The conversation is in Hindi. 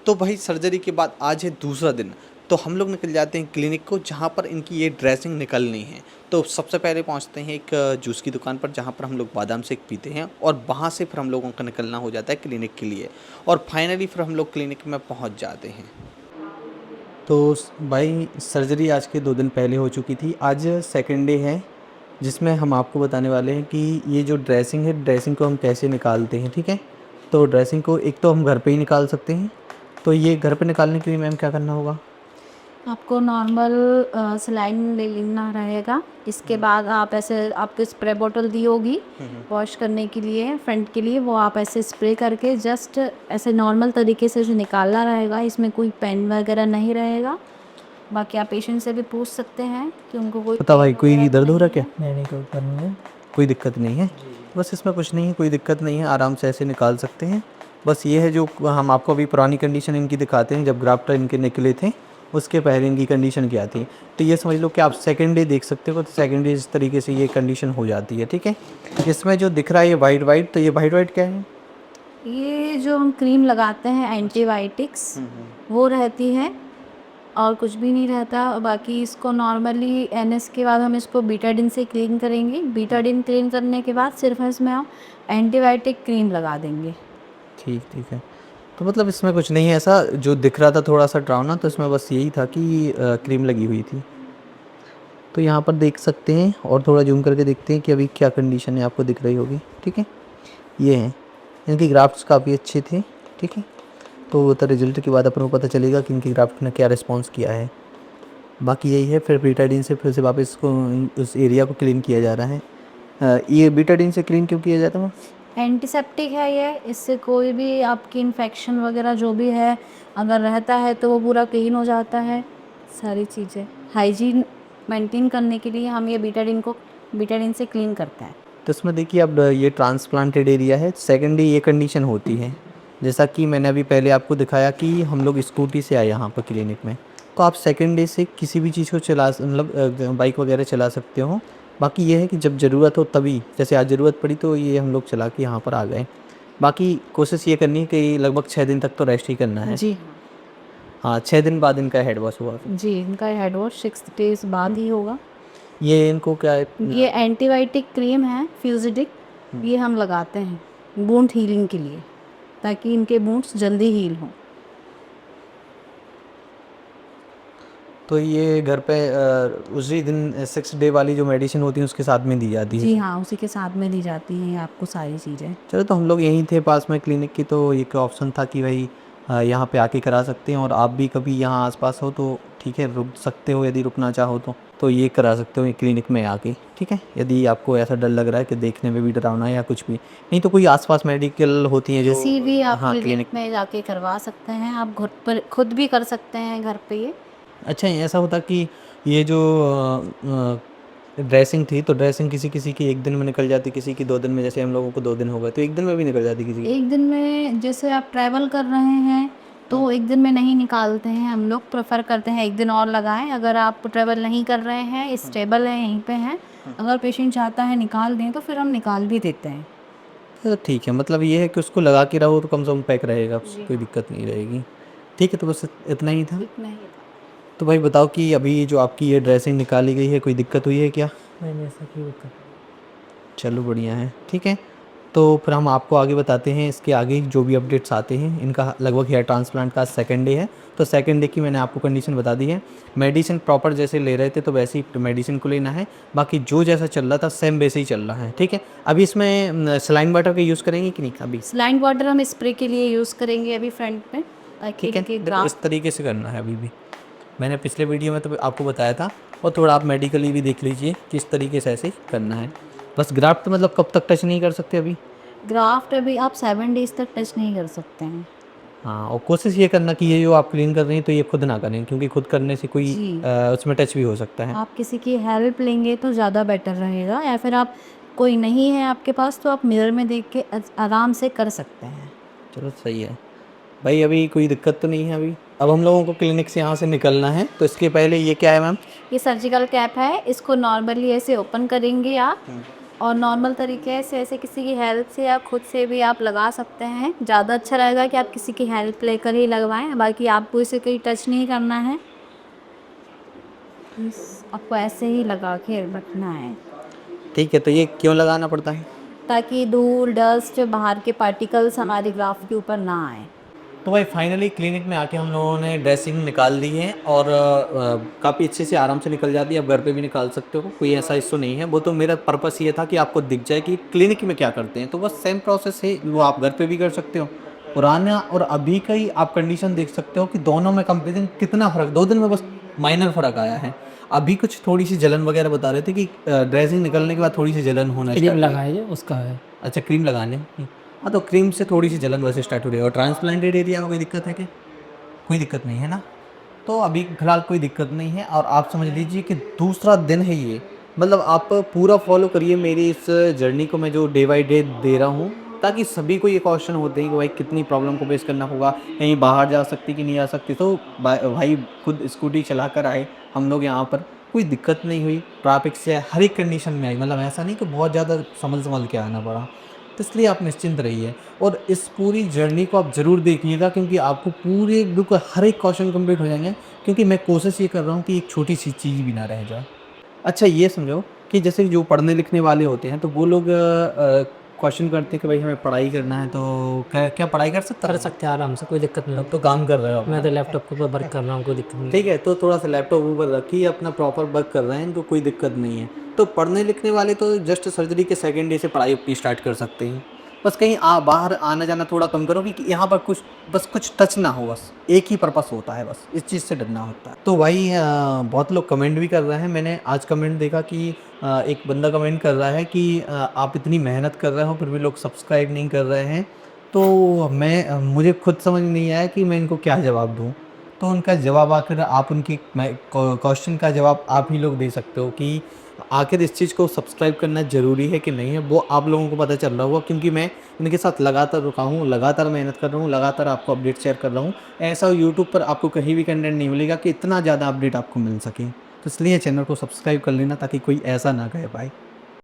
तो भाई सर्जरी के बाद आज है दूसरा दिन, तो हम लोग निकल जाते हैं क्लिनिक को जहाँ पर इनकी ये ड्रेसिंग निकलनी है। तो सबसे पहले पहुँचते हैं एक जूस की दुकान पर जहाँ पर हम लोग बादाम शेक पीते हैं और वहाँ से फिर हम लोगों का निकलना हो जाता है क्लिनिक के लिए और फाइनली फिर हम लोग क्लिनिक में पहुँच जाते हैं। तो भाई सर्जरी आज के 2 दिन पहले हो चुकी थी, आज सेकंड डे है जिसमें हम आपको बताने वाले हैं कि ये जो ड्रेसिंग है, ड्रेसिंग को हम कैसे निकालते हैं, ठीक है। तो ड्रेसिंग को एक तो हम घर पे ही निकाल सकते हैं। तो ये घर पे निकालने के लिए मैम क्या करना होगा? आपको नॉर्मल सलाइन ले लेना रहेगा। इसके बाद आप ऐसे, आपको स्प्रे बोतल दी होगी वॉश करने के लिए, फ्रंट के लिए, वो आप ऐसे स्प्रे करके जस्ट ऐसे नॉर्मल तरीके से इसे निकालना रहेगा। इसमें कोई पेन वगैरह नहीं रहेगा। बाकी आप पेशेंट से भी पूछ सकते हैं कि उनको कोई पता भाई पेन कोई वगैरह तो दर्द हो रहा नहीं क्या? है। नहीं कोई करनी है। कोई दिक्कत नहीं है। बस इसमें कुछ नहीं है, कोई दिक्कत नहीं है, आराम से ऐसे निकाल सकते हैं। बस ये है जो हम आपको अभी पुरानी कंडीशन इनकी दिखाते हैं, जब ग्राफ्ट इनके निकले थे उसके पहले इनकी कंडीशन क्या थी। तो ये समझ लो कि आप सेकंड डे देख सकते हो, तो सेकंड डे इस तरीके से ये कंडीशन हो जाती है, ठीक है। इसमें जो दिख रहा है ये वाइट वाइट, तो ये वाइट वाइट क्या है? ये जो हम क्रीम लगाते हैं एंटीबायोटिक्स, वो रहती है और कुछ भी नहीं रहता। बाकी इसको नॉर्मली एनएस के बाद हम इसको बीटाडिन से क्लीन करेंगे। बीटाडिन क्लीन करने के बाद सिर्फ इसमें हम एंटीबायोटिक क्रीम लगा देंगे। ठीक ठीक है। तो मतलब इसमें कुछ नहीं है ऐसा जो दिख रहा था थोड़ा सा डरावना, तो इसमें बस यही था कि क्रीम लगी हुई थी। तो यहाँ पर देख सकते हैं और थोड़ा जूम करके देखते हैं कि अभी क्या कंडीशन है, आपको दिख रही होगी, ठीक है। ये है, इनकी ग्राफ्ट्स काफ़ी अच्छे थे, ठीक है। तो रिजल्ट के बाद अपन को पता चलेगा कि इनकी ग्राफ्ट ने क्या रिस्पॉन्स किया है। बाकी यही है, फिर बीटाडीन से फिर से वापस इसको उस एरिया को क्लीन किया जा रहा है। ये बीटाडीन से क्लीन क्यों किया जाता है? एंटीसेप्टिक है ये, इससे कोई भी आपकी इन्फेक्शन वगैरह जो भी है अगर रहता है तो वो पूरा क्लीन हो जाता है। सारी चीज़ें हाइजीन मेंटेन करने के लिए हम ये बीटाडिन से क्लीन करते हैं। तो इसमें देखिए अब ये ट्रांसप्लांटेड एरिया है, सेकेंडली ये कंडीशन होती है। जैसा कि मैंने अभी पहले आपको दिखाया कि हम लोग स्कूटी से आए यहाँ पर क्लिनिक में, तो आप सेकेंड डे से किसी भी चीज़ को चला मतलब बाइक वगैरह चला सकते हो। बाकी ये है कि जब ज़रूरत हो तभी, जैसे आज ज़रूरत पड़ी तो ये हम लोग चला के यहाँ पर आ गए। बाकी कोशिश ये करनी है कि लगभग 6 दिन तक तो रेस्ट ही करना है। जी हाँ, 6 दिन बाद इनका हेड वॉश हुआ। जी, इनका हेड वॉश 6 डेज बाद ही होगा। ये इनको क्या है? ये एंटीबायोटिक क्रीम है फ्यूजिडिक, ये हम लगाते हैं वुंड हीलिंग के लिए, ताकि इनके वुंड्स जल्दी हील हों। तो ये घर पे उसी दिन 6 डे वाली जो मेडिसिन होती है उसके साथ में दी जाती है? जी हाँ, उसी के साथ में दी जाती हैं आपको सारी चीज़ें। चलो, तो हम लोग यहीं थे पास में क्लिनिक की, तो एक ऑप्शन था कि भाई यहाँ पे आके करा सकते हैं, और आप भी कभी यहाँ आसपास हो तो ठीक है, रुक सकते हो यदि रुकना चाहो तो ये करा सकते हो ये क्लिनिक में आके, ठीक है। यदि आपको ऐसा डर लग रहा है कि देखने में भी डरावना है या कुछ भी, नहीं तो कोई आसपास मेडिकल होती हैं जो, किसी भी आप हाँ, क्लिनिक में जाके करवा सकते हैं। आप घर पर खुद भी कर सकते हैं घर पे ये। अच्छा, ऐसा होता कि ये जो ड्रेसिंग थी, तो ड्रेसिंग किसी किसी की 1 दिन में निकल जाती, किसी की 2 दिन में, जैसे हम लोगों को 2 दिन हो गए, तो 1 दिन में भी निकल जाती किसी की? एक दिन में, जैसे आप ट्रैवल कर रहे हैं तो एक दिन में नहीं निकालते हैं, हम लोग प्रेफर करते हैं एक दिन और लगाएं। अगर आप ट्रैवल नहीं कर रहे हैं, स्टेबल है, यहीं पे हैं, अगर पेशेंट चाहता है निकाल दें तो फिर हम निकाल भी देते हैं। तो ठीक है, मतलब ये है कि उसको लगा के रहो तो कम से कम पैक रहेगा, जी कोई हाँ, दिक्कत नहीं रहेगी। ठीक है, तो बस इतना ही था। इतना ही था। तो भाई बताओ कि अभी जो आपकी ये ड्रेसिंग निकाली गई है, कोई दिक्कत हुई है क्या? नहीं ऐसा क्यों होता? चलो बढ़िया है, ठीक है। तो फिर हम आपको आगे बताते हैं इसके आगे जो भी अपडेट्स आते हैं। इनका लगभग हेयर ट्रांसप्लांट का सेकंड डे है, तो सेकंड डे की मैंने आपको कंडीशन बता दी है। मेडिसिन प्रॉपर जैसे ले रहे थे तो वैसे ही मेडिसिन को लेना है, बाकी जो जैसा चल रहा था सेम वैसे ही चल रहा है, ठीक है। अभी इसमें सलाइन वाटर का यूज़ करेंगे कि नहीं अभी? सलाइन वाटर हम स्प्रे के लिए यूज़ करेंगे अभी फ्रंट में, ताकि ठीक है, इनके देखो इस तरीके से करना है अभी भी। मैंने पिछले वीडियो में तो आपको बताया था, और थोड़ा आप मेडिकली भी देख लीजिए किस तरीके से ऐसे करना है। बस ग्राफ्ट मतलब कब तक टच नहीं कर सकते अभी? ग्राफ्ट अभी आप 7 डेज तक टच नहीं कर सकते हैं। हाँ, और कोशिश ये करना कि ये जो आप क्लीन कर रही हैं तो ये खुद ना करें, क्योंकि खुद करने से कोई जी, उसमें टच भी हो सकता है। आप किसी की हेल्प लेंगे तो ज़्यादा बेटर रहेगा, या फिर आप कोई नहीं है आपके पास तो आप मिरर में देख के आराम से कर सकते हैं। चलो सही है भाई, अभी कोई दिक्कत तो नहीं है अभी। अब हम लोगों को क्लिनिक से यहाँ से निकलना है, तो इसके पहले ये क्या है मैम? ये सर्जिकल कैप है, इसको नॉर्मली ऐसे ओपन करेंगे आप, और नॉर्मल तरीके से ऐसे किसी की हेल्प से या खुद से भी आप लगा सकते हैं। ज़्यादा अच्छा रहेगा कि आप किसी की हेल्प लेकर ही लगवाएं, बाकी आपको इसे कोई टच नहीं करना है। आपको ऐसे ही लगा के रखना है ठीक है, तो ये क्यों लगाना पड़ता है? ताकि धूल डस्ट बाहर के पार्टिकल्स हमारे ग्राफ के ऊपर ना आए। तो भाई फाइनली क्लिनिक में आके हम लोगों ने ड्रेसिंग निकाल दी है और काफ़ी अच्छे से आराम से निकल जाती है। आप घर पे भी निकाल सकते हो, कोई ऐसा इशू नहीं है। वो तो मेरा पर्पस ये था कि आपको दिख जाए कि क्लिनिक में क्या करते हैं, तो बस सेम प्रोसेस है, वो आप घर पे भी कर सकते हो। पुराना और अभी का ही आप कंडीशन देख सकते हो कि दोनों में कंपेरिजन कितना फ़र्क, 2 दिन में बस माइनर फ़र्क आया है। अभी कुछ थोड़ी सी जलन वगैरह बता रहे थे कि ड्रेसिंग निकलने के बाद थोड़ी सी जलन होना क्रीम स्टार्ट। लगाइए उसका है। अच्छा, क्रीम लगाने। हाँ, तो क्रीम से थोड़ी सी जलन वैसे स्टार्ट हो रही है। और ट्रांसप्लांटेड एरिया में कोई दिक्कत है क्या? कोई दिक्कत नहीं है ना? तो अभी फ़िलहाल कोई दिक्कत नहीं है और आप समझ लीजिए कि दूसरा दिन है ये। मतलब आप पूरा फ़ॉलो करिए मेरी इस जर्नी को, मैं जो डे बाय डे दे रहा हूँ, ताकि सभी को ये क्वेश्चन होते हैं कि भाई कितनी प्रॉब्लम को फेस करना होगा, कहीं बाहर जा सकती कि नहीं आ सकती। तो भाई खुद स्कूटी चला कर आए हम लोग यहाँ पर, कोई दिक्कत नहीं हुई। ट्रैफिक से हर एक कंडीशन में आई, मतलब ऐसा नहीं कि बहुत ज़्यादा संभल के आना पड़ा। तो इसलिए आप निश्चिंत रहिए और इस पूरी जर्नी को आप ज़रूर देखिएगा, क्योंकि आपको पूरे बिल्कुल हर एक क्वेश्चन कंप्लीट हो जाएंगे, क्योंकि मैं कोशिश ये कर रहा हूँ कि एक छोटी सी चीज़ भी ना रह जाए। अच्छा, ये समझो कि जैसे जो पढ़ने लिखने वाले होते हैं तो वो लोग क्वेश्चन करते हैं कि भाई हमें पढ़ाई करना है, तो क्या क्या पढ़ाई कर सकता कर है? सकते हैं आराम से, कोई दिक्कत नहीं। तब तो काम कर रहे हो मैं अपना। तो लैपटॉप के ऊपर वर्क कर रहा हूँ, कोई दिक्कत नहीं। ठीक है, तो थोड़ा सा लैपटॉप ऊपर रखिए, अपना प्रॉपर वर्क कर रहे हैं, इनको कोई दिक्कत नहीं है। तो पढ़ने लिखने वाले तो जस्ट सर्जरी के सेकंड डे से पढ़ाई अपनी स्टार्ट कर सकते हैं। बस कहीं बाहर आना जाना थोड़ा कम करो, कि यहाँ पर कुछ टच ना हो, बस एक ही पर्पस होता है, बस इस चीज़ से डरना होता है। तो भाई बहुत लोग कमेंट भी कर रहे हैं। मैंने आज कमेंट देखा कि एक बंदा कमेंट कर रहा है कि आप इतनी मेहनत कर रहे हो फिर भी लोग सब्सक्राइब नहीं कर रहे हैं। तो मुझे खुद समझ नहीं आया कि मैं इनको क्या जवाब दूँ। तो उनका जवाब आखिर आप उनकी क्वेश्चन का जवाब आप ही लोग दे सकते हो कि आखिर इस चीज़ को सब्सक्राइब करना ज़रूरी है कि नहीं है, वो आप लोगों को पता चल रहा होगा, क्योंकि मैं इनके साथ लगातार रुका हूँ, लगातार मेहनत कर रहा हूँ, लगातार आपको अपडेट शेयर कर रहा हूँ। ऐसा यूट्यूब पर आपको कहीं भी कंटेंट नहीं मिलेगा कि इतना ज़्यादा अपडेट आपको मिल सके। तो इसलिए चैनल को सब्सक्राइब कर लेना ताकि कोई ऐसा ना कहे पाए।